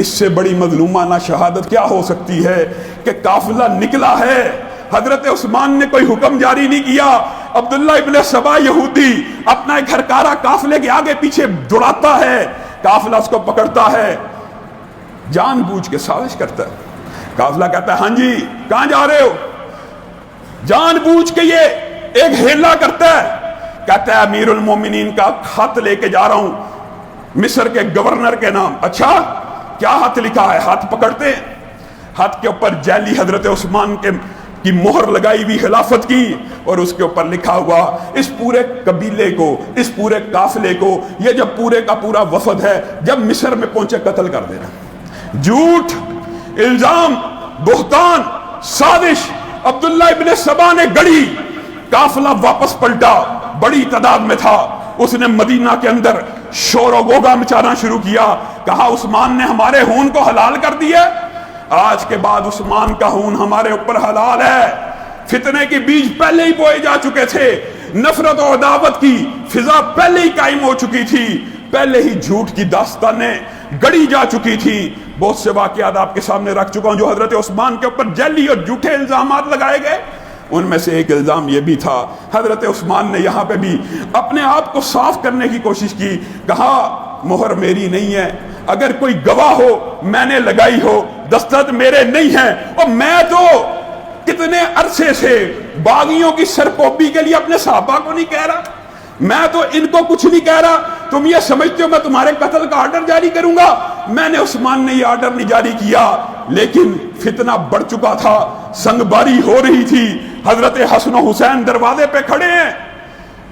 اس سے بڑی مظلومانہ شہادت کیا ہو سکتی ہے کہ قافلہ نکلا ہے، حضرت عثمان نے کوئی حکم جاری نہیں کیا، عبداللہ ابن سبا یہودی اپنا ایک گھرکارا قافلے کے آگے پیچھے دوڑاتا ہے، قافلہ اس کو پکڑتا ہے، جان بوجھ کے سازش کرتا ہے۔ قافلہ کہتا ہے ہاں جی کہاں جا رہے ہو؟ جان بوجھ کے یہ ایک ہیلا کرتا ہے، کہتا ہے امیر المومنین کا خط لے کے جا رہا ہوں مصر کے گورنر کے نام۔ اچھا کیا خط لکھا ہے؟ ہاتھ پکڑتے ہیں، ہاتھ کے اوپر جعلی حضرت عثمان کی مہر لگائی ہوئی خلافت کی، اور اس کے اوپر لکھا ہوا اس پورے قبیلے کو، اس پورے قافلے کو، یہ جب پورے کا پورا وفد ہے جب مصر میں پہنچے قتل کر دینا۔ جھوٹ، الزام، بہتان، سازش عبداللہ ابن سبا نے گڑی۔ قافلہ واپس پلٹا، بڑی تعداد میں تھا، اس نے مدینہ کے اندر شور و غوغا مچانا شروع کیا، کہا عثمان نے ہمارے خون کو حلال کر دیا، آج کے بعد عثمان کا خون ہمارے اوپر حلال ہے۔ فتنے کی بیج پہلے ہی بوئے جا چکے تھے، نفرت و عداوت کی فضا پہلے ہی قائم ہو چکی تھی، پہلے ہی جھوٹ کی داستانیں گڑی جا چکی تھی۔ بہت سے واقعات آپ کے سامنے رکھ چکا ہوں جو حضرت عثمان کے اوپر جعلی اور جھوٹے الزامات لگائے گئے۔ ان میں سے ایک الزام یہ بھی تھا، حضرت عثمان نے یہاں پہ بھی اپنے آپ کو صاف کرنے کی کوشش کی، کہا مہر میری نہیں ہے، اگر کوئی گواہ ہو میں نے لگائی ہو، دستخط میرے نہیں ہیں، اور میں تو کتنے عرصے سے باغیوں کی سرکوبی کے لیے اپنے صحابہ کو نہیں کہہ رہا، میں تو ان کو کچھ نہیں کہہ رہا، تم یہ سمجھتے ہو میں تمہارے قتل کا آرڈر جاری کروں گا؟ میں نے عثمان نے یہ آرڈر نہیں جاری کیا، لیکن فتنہ بڑھ چکا تھا، سنگ باری ہو رہی تھی، حضرت حسن و حسین دروازے پہ کھڑے ہیں،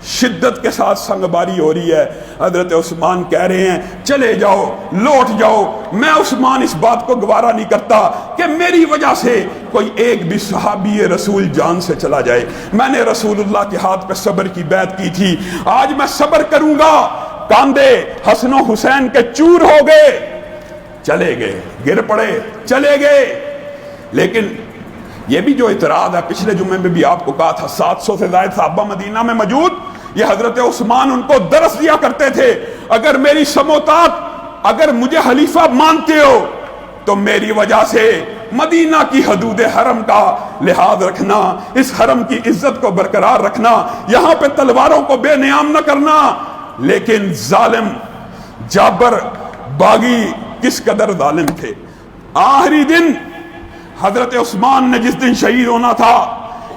شدت کے ساتھ سنگ باری ہو رہی ہے، حضرت عثمان کہہ رہے ہیں چلے جاؤ، لوٹ جاؤ، میں عثمان اس بات کو گوارا نہیں کرتا کہ میری وجہ سے کوئی ایک بھی صحابی رسول جان سے چلا جائے، میں نے رسول اللہ کے ہاتھ پہ صبر کی بیعت کی تھی، آج میں صبر کروں گا۔ کاندھے حسن و حسین کے چور ہو گئے، چلے گئے، گر پڑے، چلے گئے۔ لیکن یہ بھی جو اعتراض ہے، پچھلے جمعے میں بھی آپ کو کہا تھا 700 سے زائد صحابہ مدینہ میں موجود، یہ حضرت عثمان ان کو درس دیا کرتے تھے، اگر میری سموتات، اگر مجھے خلیفہ مانتے ہو تو میری وجہ سے مدینہ کی حدود حرم کا لحاظ رکھنا، اس حرم کی عزت کو برقرار رکھنا، یہاں پہ تلواروں کو بے نیام نہ کرنا۔ لیکن ظالم جابر باغی کس قدر ظالم تھے، آخری دن حضرت عثمان نے جس دن شہید ہونا تھا،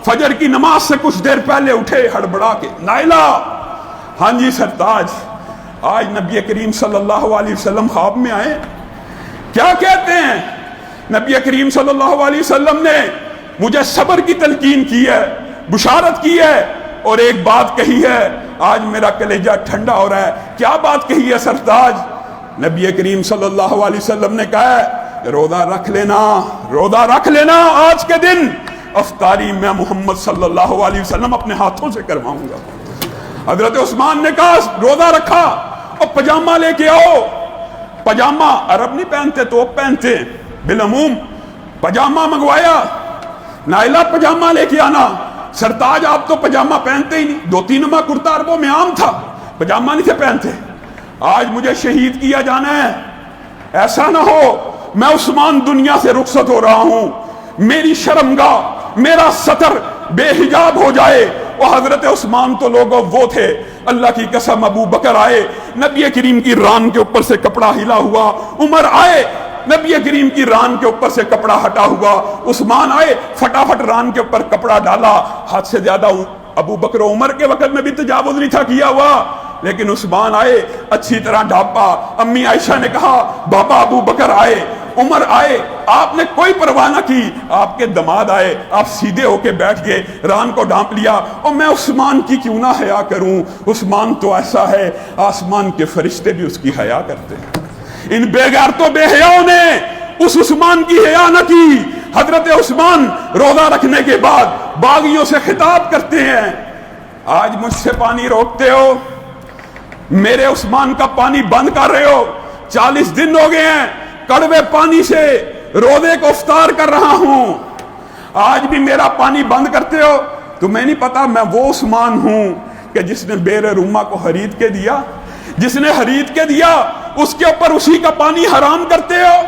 فجر کی نماز سے کچھ دیر پہلے اٹھے ہڑبڑا کے، نائلہ ہاں جی سرتاج، آج نبی کریم صلی اللہ علیہ وسلم خواب میں آئے، کیا کہتے ہیں؟ نبی کریم صلی اللہ علیہ وسلم نے مجھے صبر کی تلقین کی ہے، بشارت کی ہے، اور ایک بات کہی ہے، آج میرا کلیجہ ٹھنڈا ہو رہا ہے۔ کیا بات کہی ہے سرتاج؟ نبی کریم صلی اللہ علیہ وسلم نے کہا ہے روزہ رکھ لینا، روزہ رکھ لینا، آج کے دن افطاری میں محمد صلی اللہ علیہ وسلم اپنے ہاتھوں سے کرواؤں گا۔ حضرت عثمان نے کہا روزہ رکھا، اور پجامہ لے کے آؤ۔ پجامہ عرب نہیں پہنتے تو پہنتے، بالعموم پجامہ منگوایا، نائلہ پجامہ لے کے آنا۔ سرتاج آپ تو پجامہ پہنتے ہی نہیں، دھوتی نما کرتا عربوں میں عام تھا، پجامہ نہیں تھے پہنتے۔ آج مجھے شہید کیا جانا ہے، ایسا نہ ہو میں عثمان دنیا سے رخصت ہو رہا ہوں، میری شرمگاہ، میرا ستر بے حجاب ہو جائے۔ اور حضرت عثمان تو لوگوں وہ تھے، اللہ کی قسم، ابو بکر آئے، نبی کریم کی ران کے اوپر سے کپڑا ہلا ہوا، عمر آئے، نبی کریم کی ران کے اوپر سے کپڑا ہٹا ہوا، عثمان آئے، فٹافٹ ران کے اوپر کپڑا ڈالا۔ حد سے زیادہ ابو بکر و عمر کے وقت میں بھی تجاوز نہیں تھا کیا ہوا، لیکن عثمان آئے، اچھی طرح ڈھانپا۔ امی عائشہ نے کہا بابا ابو بکر آئے، عمر آئے، آپ نے کوئی پرواہ نہ کی، آپ کے دماد آئے، آپ سیدھے ہو کے بیٹھ گئے، ران کو ڈھانپ لیا۔ اور میں عثمان کی کیوں نہ حیا کروں، عثمان تو ایسا ہے آسمان کے فرشتے بھی اس کی حیا کرتے ہیں۔ ان بے غیرتوں بے حیاؤں نے اس عثمان کی حیا نہ کی۔ حضرت عثمان روزہ رکھنے کے بعد باغیوں سے خطاب کرتے ہیں، آج مجھ سے پانی روکتے ہو، میرے عثمان کا پانی بند کر رہے ہو، 40 دن ہو گئے ہیں کڑوے پانی سے روزے کو افطار کر رہا ہوں، آج بھی میرا پانی بند کرتے ہو۔ تمہیں نہیں پتا میں وہ عثمان ہوں کہ جس نے بیر روما کو خرید کے دیا، جس نے خرید کے دیا اس کے اوپر اسی کا پانی حرام کرتے ہو۔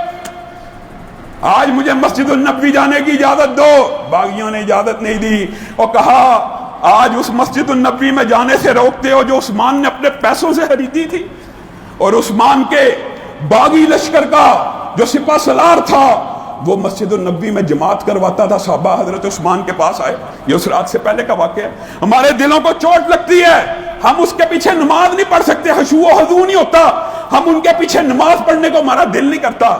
آج مجھے مسجد النبوی جانے کی اجازت دو، باغیوں نے اجازت نہیں دی اور کہا آج اس مسجد النبوی میں جانے سے روکتے ہو جو عثمان نے اپنے پیسوں سے خریدی تھی، اور عثمان کے باغی لشکر کا جو سپہ سالار تھا وہ مسجد النبوی میں جماعت کرواتا تھا۔ صحابہ حضرت عثمان کے پاس آئے، یہ اس رات سے پہلے کا واقعہ ہے، ہمارے دلوں کو چوٹ لگتی ہے، ہم اس کے پیچھے نماز نہیں پڑھ سکتے، خشوع و خضوع نہیں ہوتا، ہم ان کے پیچھے نماز پڑھنے کو ہمارا دل نہیں کرتا۔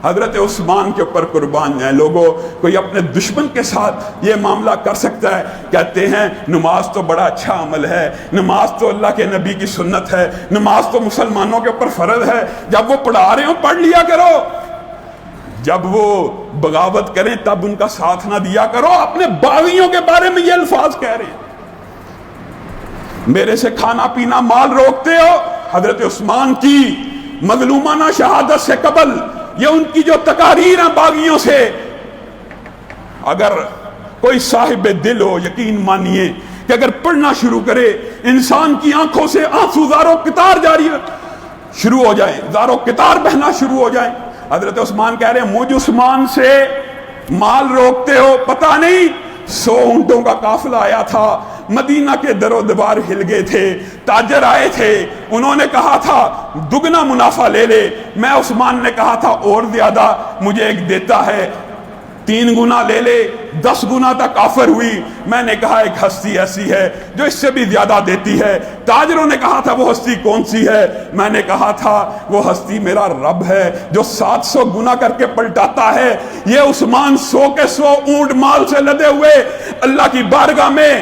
حضرت عثمان کے اوپر قربان جائیں لوگوں، کوئی اپنے دشمن کے ساتھ یہ معاملہ کر سکتا ہے؟ کہتے ہیں نماز تو بڑا اچھا عمل ہے، نماز تو اللہ کے نبی کی سنت ہے، نماز تو مسلمانوں کے اوپر فرض ہے، جب وہ پڑھا رہے ہوں پڑھ لیا کرو، جب وہ بغاوت کریں تب ان کا ساتھ نہ دیا کرو۔ اپنے باغیوں کے بارے میں یہ الفاظ کہہ رہے ہیں، میرے سے کھانا پینا مال روکتے ہو۔ حضرت عثمان کی مظلومانہ شہادت سے قبل یہ ان کی جو تقاریر ہیں باغیوں سے، اگر کوئی صاحب دل ہو یقین مانیے کہ اگر پڑھنا شروع کرے انسان کی آنکھوں سے آنسو زاروں قطار جاری شروع ہو جائیں، زاروں قطار بہنا شروع ہو جائیں۔ حضرت عثمان کہہ رہے ہیں مجھ عثمان سے مال روکتے ہو، پتہ نہیں 100 اونٹوں کا قافلہ آیا تھا، مدینہ کے در و دیوار ہل گئے تھے، تاجر آئے تھے، انہوں نے کہا تھا دگنا منافع لے لے، میں عثمان نے کہا تھا اور زیادہ مجھے ایک دیتا ہے، 3 گنا لے لے، 10 گنا تک آفر ہوئی، میں نے کہا ایک ہستی ایسی ہے جو اس سے بھی زیادہ دیتی ہے، تاجروں نے کہا تھا وہ ہستی کون سی ہے، میں نے کہا تھا وہ ہستی میرا رب ہے جو 700 گنا کر کے پلٹاتا ہے۔ یہ عثمان 100 کے 100 اونٹ مال سے لدے ہوئے اللہ کی بارگاہ میں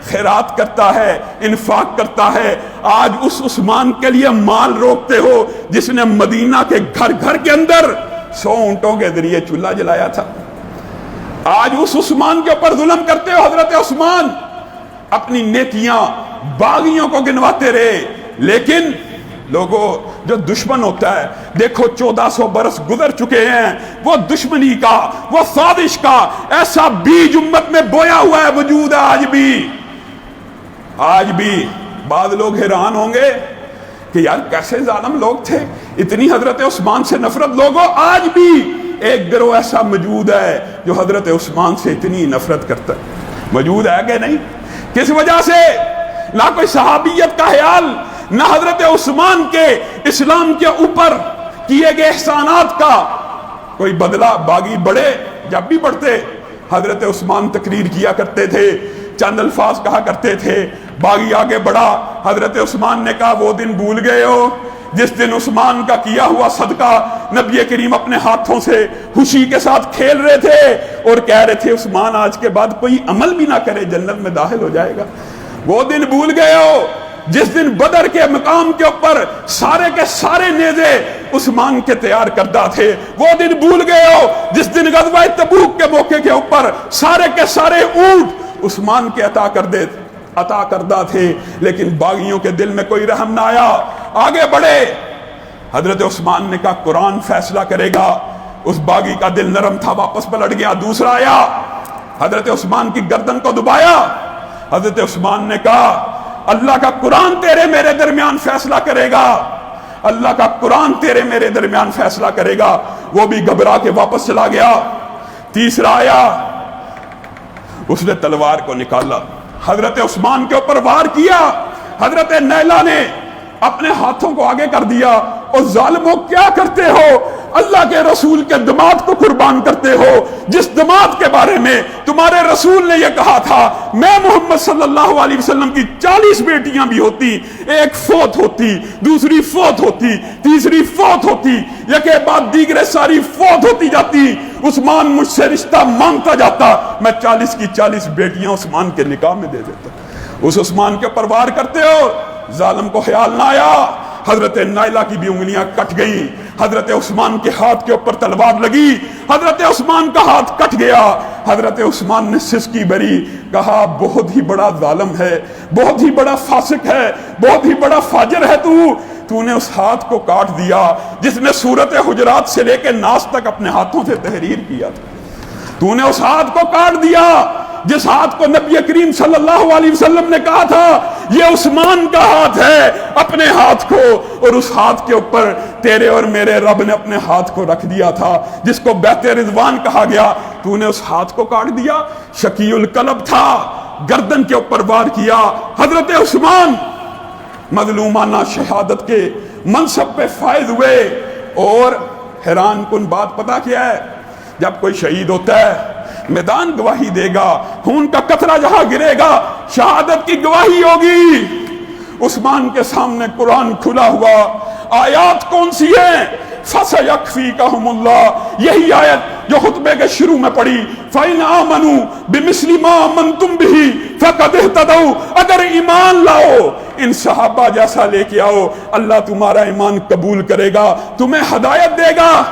خیرات کرتا ہے، انفاق کرتا ہے۔ آج اس عثمان کے لیے مال روکتے ہو جس نے مدینہ کے گھر گھر کے اندر 100 اونٹوں کے ذریعے چولہا جلایا تھا، آج اس عثمان کے اوپر ظلم کرتے ہو۔ حضرت عثمان اپنی نیکیاں باغیوں کو گنواتے رہے، لیکن لوگوں جو دشمن ہوتا ہے دیکھو 1400 برس گزر چکے ہیں، وہ دشمنی کا وہ سازش کا ایسا بیج امت میں بویا ہوا ہے، وجود ہے آج بھی بعض لوگ حیران ہوں گے کہ یار کیسے ظالم لوگ تھے، اتنی حضرت عثمان سے نفرت۔ لوگوں آج بھی ایک گروہ ایسا موجود ہے جو حضرت عثمان سے اتنی نفرت کرتا ہے، موجود ہے کہ نہیں؟ کس وجہ سے؟ نہ کوئی صحابیت کا خیال، نہ حضرت عثمان کے اسلام کے اوپر کیے گئے احسانات کا کوئی بدلہ۔ باغی بڑے جب بھی بڑھتے حضرت عثمان تقریر کیا کرتے تھے، چند الفاظ کہا کرتے تھے، باغی آگے بڑھا، حضرت عثمان نے کہا وہ دن بھول گئے ہو جس دن عثمان کا کیا ہوا صدقہ نبی کریم اپنے ہاتھوں سے خوشی کے ساتھ کھیل رہے تھے اور کہہ رہے تھے عثمان آج کے بعد کوئی عمل بھی نہ کرے جنت میں داخل ہو جائے گا۔ وہ دن بھول گئے ہو جس دن بدر کے مقام کے اوپر سارے کے سارے نیزے عثمان کے تیار کردہ تھے۔ وہ دن بھول گئے ہو جس دن غزوہ تبوک کے موقع کے اوپر سارے کے سارے اونٹ عثمان کے عطا کردہ تھے، لیکن باغیوں کے دل میں کوئی رحم نہ آیا۔ آگے بڑھے، حضرت عثمان نے کہا قرآن فیصلہ کرے گا۔ اس باغی کا دل نرم تھا، واپس پلٹ گیا۔ دوسرا آیا، حضرت عثمان کی گردن کو دبایا۔ حضرت عثمان نے کہا اللہ کا قرآن تیرے میرے درمیان فیصلہ کرے گا، اللہ کا قرآن تیرے میرے درمیان فیصلہ کرے گا۔ وہ بھی گھبرا کے واپس چلا گیا۔ تیسرا آیا، اس نے تلوار کو نکالا، حضرت عثمان کے اوپر وار کیا۔ حضرت نیلہ نے اپنے ہاتھوں کو آگے کر دیا، اور ظالموں کیا کرتے ہو؟ اللہ کے رسول کے دماغ کو قربان کرتے ہو، جس دماغ کے بارے میں تمہارے رسول نے یہ کہا تھا میں محمد صلی اللہ علیہ وسلم کی 40 بیٹیاں بھی ہوتی، ایک فوت ہوتی، دوسری فوت ہوتی، تیسری فوت ہوتی، یکے بعد دیگرے ساری فوت ہوتی جاتی، عثمان مجھ سے رشتہ مانگتا جاتا، میں 40 کی 40 بیٹیاں عثمان کے نکاح میں دے دیتا۔ اس عثمان کے اوپر وار کرتے ہو، ظالم کو خیال نہ آیا، حضرت نائلہ کی بھی انگلیاں کٹ گئیں، حضرت عثمان کے ہاتھ کے اوپر تلوار لگی، حضرت عثمان کا ہاتھ کٹ گیا۔ حضرت عثمان نے سسکی بری، کہا بہت ہی بڑا ظالم ہے، بہت ہی بڑا فاسق ہے، بہت ہی بڑا فاجر ہے تو نے اس ہاتھ کو کاٹ دیا جس نے سورت حجرات سے لے کے ناس تک اپنے ہاتھوں سے تحریر کیا تھا، تو نے اس ہاتھ کو کاٹ دیا جس ہاتھ کو نبی کریم صلی اللہ علیہ وسلم نے کہا تھا یہ عثمان کا ہاتھ ہے، اپنے ہاتھ کو، اور اس ہاتھ کے اوپر تیرے اور میرے رب نے اپنے ہاتھ کو رکھ دیا تھا جس کو بیت رضوان کہا گیا، تو نے اس ہاتھ کو کاٹ دیا۔ شقی القلب تھا، گردن کے اوپر وار کیا۔ حضرت عثمان مظلومانہ شہادت کے منصب پہ فائز ہوئے۔ اور حیران کن بات پتہ کیا ہے؟ جب کوئی شہید ہوتا ہے میدان گواہی دے گا، خون کا قطرہ جہاں گرے گا شہادت کی گواہی ہوگی۔ عثمان کے سامنے قرآن کھلا ہوا، آیات کون سی ہیں؟ فَسَيَكْفِيكَهُمُ اللَّهُ، یہی آیت جو خطبے کے شروع میں پڑھی، فَإِنْ آمَنُوا بِمِثْلِ مَا آمَنْتُمْ بِهِ فَقَدِ اهْتَدَوْا، اگر ایمان لاؤ ان صحابہ جیسا لے کے آؤ، اللہ تمہارا ایمان قبول کرے گا، تمہیں ہدایت دے گا۔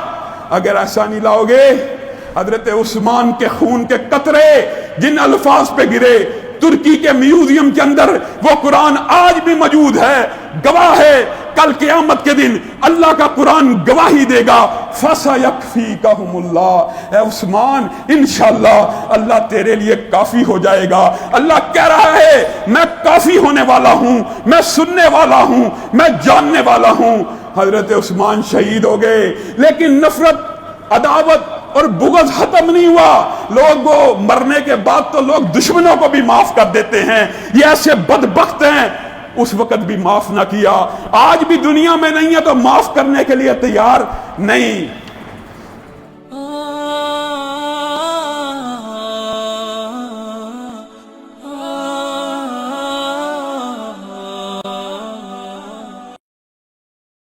اگر ایسا نہیں لاؤ گے، حضرت عثمان کے خون کے قطرے جن الفاظ پہ گرے، ترکی کے میوزیم کے اندر وہ قرآن آج بھی موجود ہے، گواہ ہے۔ کل قیامت کے دن اللہ کا قرآن گواہی دے گا، فَسَيَكْفِيكَهُمُ اللَّهُ، اے عثمان انشاءاللہ اللہ تیرے لیے کافی ہو جائے گا۔ اللہ کہہ رہا ہے میں کافی ہونے والا ہوں، میں سننے والا ہوں، میں جاننے والا ہوں۔ حضرت عثمان شہید ہو گئے، لیکن نفرت، عداوت اور بغض ختم نہیں ہوا۔ لوگ مرنے کے بعد تو لوگ دشمنوں کو بھی معاف کر دیتے ہیں، یہ ایسے بدبخت ہیں، اس وقت بھی معاف نہ کیا، آج بھی دنیا میں نہیں ہے تو معاف کرنے کے لیے تیار نہیں۔